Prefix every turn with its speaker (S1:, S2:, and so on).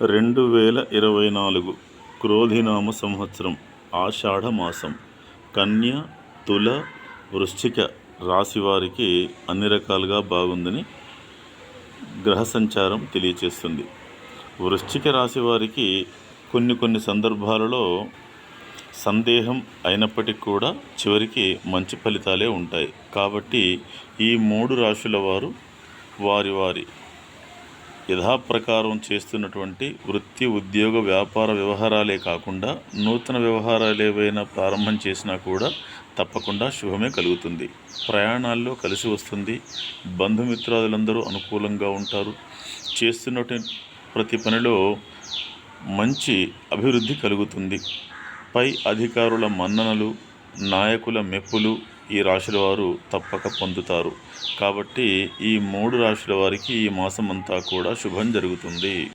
S1: 2024 క్రోధినామ సంవత్సరం ఆషాఢ మాసం కన్య, తుల, వృశ్చిక రాశి వారికి అన్ని రకాలుగా బాగుందని గ్రహ సంచారం తెలియచేస్తుంది. వృశ్చిక రాశి వారికి కొన్ని సందర్భాలలో సందేహం అయినప్పటికీ కూడా చివరికి మంచి ఫలితాలే ఉంటాయి. కాబట్టి ఈ 3 రాశుల వారు వారి యథాప్రకారం చేస్తున్నటువంటి వృత్తి, ఉద్యోగ, వ్యాపార వ్యవహారాలే కాకుండా నూతన వ్యవహారాలు ఏవైనా ప్రారంభం చేసినా కూడా తప్పకుండా శుభమే కలుగుతుంది. ప్రయాణాల్లో కలిసి వస్తుంది. బంధుమిత్రాదులందరూ అనుకూలంగా ఉంటారు. చేస్తున్నటువంటి ప్రతి పనిలో మంచి అభివృద్ధి కలుగుతుంది. పై అధికారుల మన్ననలు, నాయకుల మెప్పులు ఈ రాశుల వారు తప్పక పొందుతారు. కాబట్టి ఈ 3 రాశుల వారికి ఈ మాసం అంతా కూడా శుభం జరుగుతుంది.